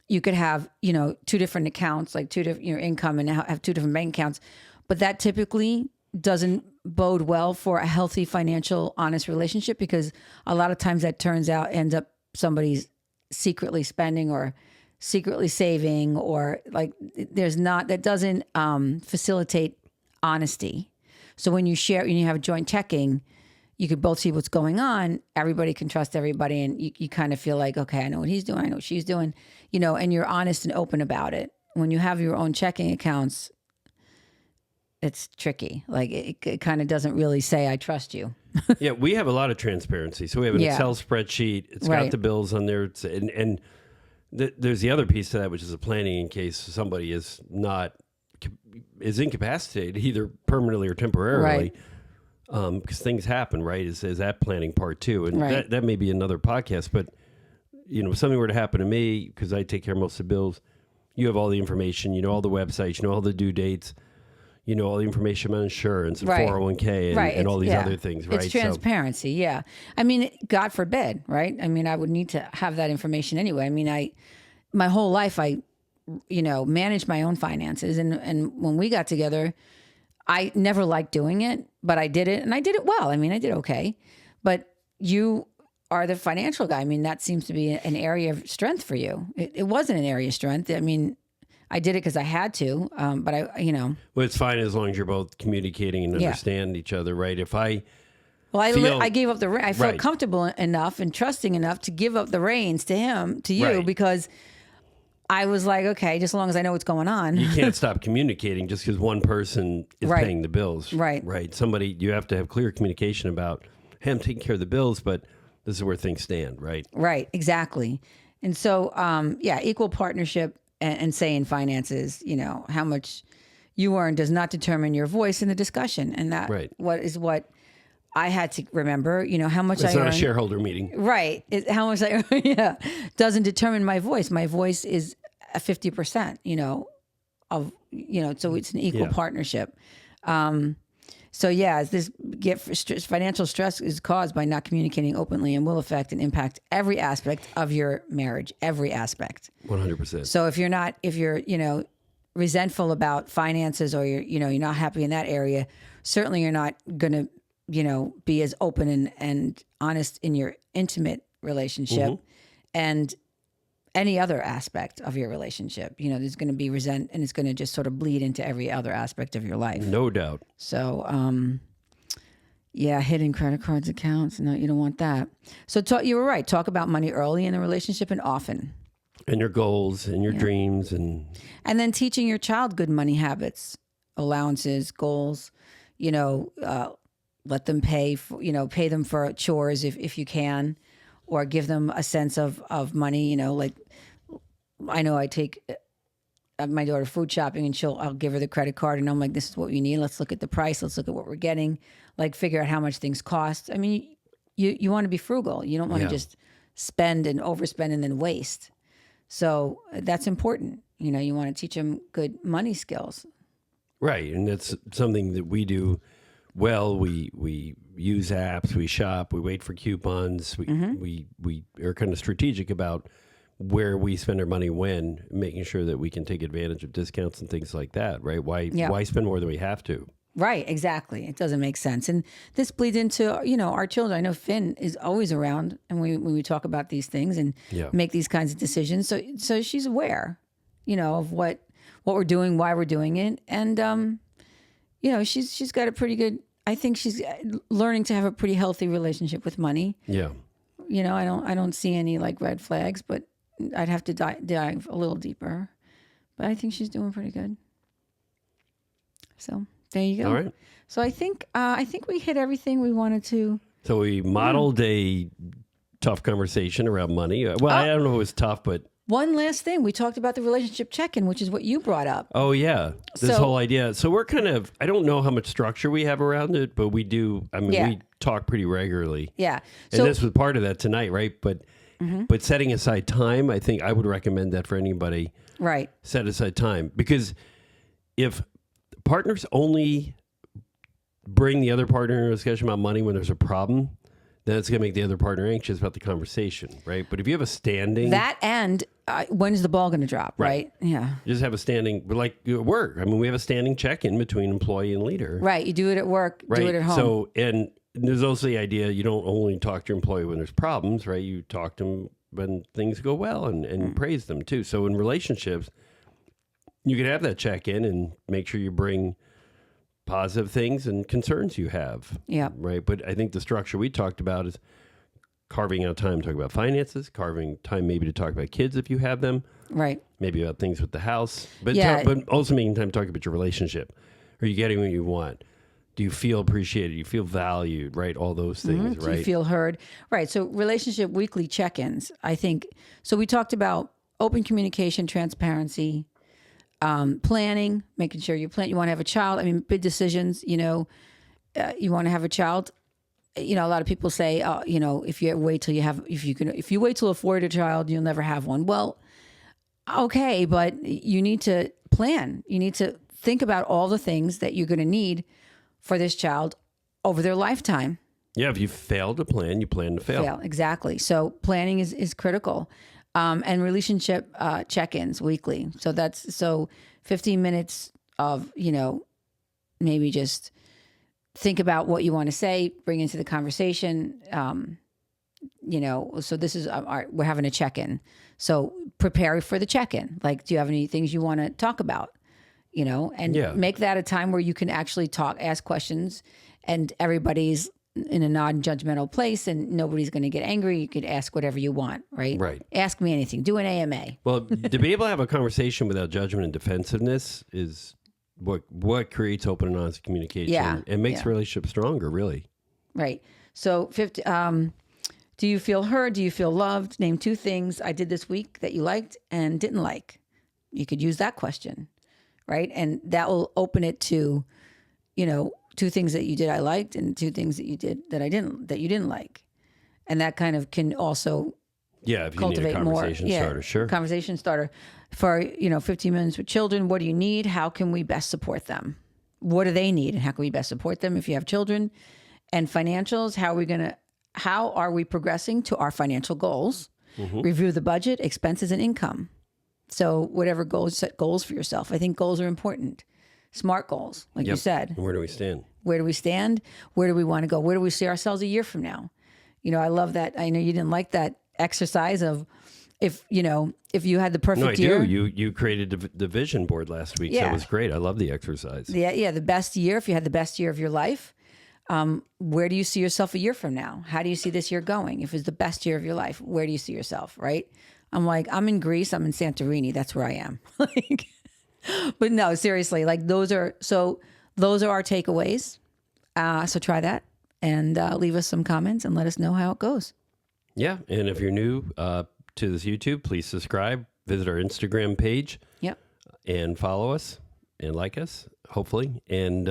you could have, you know, two different accounts, like two different, your income, and have two different bank accounts. But that typically doesn't bode well for a healthy financial, honest relationship, because a lot of times that ends up somebody's secretly spending or secretly saving, or like that doesn't facilitate honesty. So when you have a joint checking, you could both see what's going on. Everybody can trust everybody, and you kind of feel like, okay, I know what he's doing, I know what she's doing, you know, and you're honest and open about it. When you have your own checking accounts, it's tricky. Like it kind of doesn't really say, I trust you. Yeah, we have a lot of transparency. So we have an Excel spreadsheet. It's got the bills on there. There's the other piece to that, which is a planning in case somebody is incapacitated, either permanently or temporarily. Right. Because things happen, right? Is that planning part too? And that may be another podcast. But, you know, if something were to happen to me, because I take care of most of the bills, you have all the information, you know, all the websites, you know, all the due dates, you know, all the information on insurance and 401k and all these other things, right? It's transparency, yeah. I mean, God forbid, right? I mean, I would need to have that information anyway. I mean, my whole life, you know, managed my own finances. And when we got together, I never liked doing it, but I did it, and I did it well. I mean, I did okay. But you are the financial guy. I mean, that seems to be an area of strength for you. It wasn't an area of strength. I mean, I did it because I had to, but you know. Well, it's fine as long as you're both communicating and understand each other, right? If I gave up I felt comfortable enough and trusting enough to give up the reins to you, because I was like, okay, just as long as I know what's going on. You can't stop communicating just because one person is paying the bills. Right. You have to have clear communication about, hey, I'm taking care of the bills, but this is where things stand, right? Right, exactly. And so, equal partnership and say in finances, you know, how much you earn does not determine your voice in the discussion. And that what I had to remember, you know, how much it's not a shareholder meeting. Right. How much I earn, doesn't determine my voice. My voice is a 50%, you know, of, you know, so it's an equal partnership. So financial stress is caused by not communicating openly and will affect and impact every aspect of your marriage, every aspect. 100%. So if you're, you know, resentful about finances, or you're not happy in that area, certainly you're not going to, you know, be as open and honest in your intimate relationship and any other aspect of your relationship. You know, there's going to be and it's going to just sort of bleed into every other aspect of your life. No doubt. So, hidden credit cards, accounts. No, you don't want that. So you were right. Talk about money early in the relationship and often. And your goals and your dreams. And then teaching your child good money habits, allowances, goals, you know, let them pay them for chores if you can, or give them a sense of money, you know, like I know I take my daughter food shopping, and I'll give her the credit card, and I'm like, this is what you need. Let's look at the price. Let's look at what we're getting, like figure out how much things cost. I mean, you want to be frugal. You don't want to just spend and overspend and then waste. So that's important. You know, you want to teach them good money skills. Right. And that's something that we do well. We use apps, we shop, we wait for coupons. We are kind of strategic about where we spend our money when, making sure that we can take advantage of discounts and things like that, right? Why spend more than we have to? Right, exactly. It doesn't make sense. And this bleeds into, our children. I know Finn is always around, and when we talk about these things and make these kinds of decisions. So she's aware, of what we're doing, why we're doing it. And, she's got a pretty good, I think she's learning to have a pretty healthy relationship with money. Yeah. I don't see any like red flags, but I'd have to dive a little deeper. But I think she's doing pretty good. So there you go. All right. So I think we hit everything we wanted to. So we modeled a tough conversation around money. Well, I don't know if it was tough, but one last thing. We talked about the relationship check-in, which is what you brought up. Oh, yeah. This whole idea. So we're kind of, I don't know how much structure we have around it, but we do. I mean, we talk pretty regularly. Yeah. And this was part of that tonight, right? But setting aside time, I think I would recommend that for anybody. Right. Set aside time. Because if partners only bring the other partner into a discussion about money when there's a problem, then it's going to make the other partner anxious about the conversation, right? But if you have a standing... That and when's the ball going to drop, right? Yeah. Just have a standing, like at work. I mean, we have a standing check-in between employee and leader. Right. You do it at work, do it at home. So, and there's also the idea you don't only talk to your employee when there's problems, right? You talk to them when things go well and praise them too. So in relationships, you can have that check-in and make sure you bring positive things and concerns you have. Yeah. Right. But I think the structure we talked about is carving out time to talk about finances, carving time maybe to talk about kids if you have them. Right. Maybe about things with the house. But, but also making time to talk about your relationship. Are you getting what you want? Do you feel appreciated? Do you feel valued? Right? All those things, right? Do you feel heard? Right. So relationship weekly check-ins, I think. So we talked about open communication, transparency, planning, making sure you plan. You want to have a child. I mean, big decisions, you want to have a child. A lot of people say, if you wait till afford a child, you'll never have one. Well, okay, but you need to plan. You need to think about all the things that you're going to need for this child over their lifetime. Yeah, if you fail to plan, you plan to fail. Exactly. So planning is critical. And relationship check-ins weekly. So 15 minutes of, maybe just think about what you want to say, bring into the conversation. So this is, we're having a check-in. So prepare for the check-in. Like, do you have any things you want to talk about? Make that a time where you can actually ask questions, and everybody's in a non-judgmental place and nobody's going to get angry. You could ask whatever you want, right? Right. Ask me anything. Do an AMA. Well, to be able to have a conversation without judgment and defensiveness is what creates open and honest communication and makes the relationship stronger, really. Right. So do you feel heard? Do you feel loved? Name 2 things I did this week that you liked and didn't like. You could use that question, right? And that will open it to, 2 things that you did I liked and 2 things that you did that you didn't like. And that kind of can also if you cultivate need a conversation more. starter, sure. Conversation starter for, 15 minutes with children. What do you need? How can we best support them? What do they need? And how can we best support them if you have children? And financials, how are we progressing to our financial goals? Review the budget, expenses, and income. So whatever goals, set goals for yourself. I think goals are important. Smart goals, like you said. And where do we stand? Where do we stand? Where do we want to go? Where do we see ourselves a year from now? I love that. I know you didn't like that exercise of if you had the perfect year. No, I do. You created the vision board last week. So that was great. I love the exercise. Yeah. The best year, if you had the best year of your life, where do you see yourself a year from now? How do you see this year going? If it's the best year of your life, where do you see yourself, right? I'm in Greece. I'm in Santorini. That's where I am. But no, seriously, those are our takeaways. So try that and leave us some comments and let us know how it goes. Yeah. And if you're new to this YouTube, please subscribe, visit our Instagram page. Yep. And follow us and like us, hopefully. And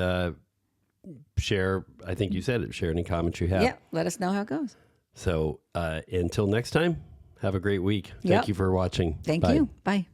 share, I think you said it, share any comments you have. Yeah. Let us know how it goes. So until next time, have a great week. Thank you for watching. Thank you. Bye.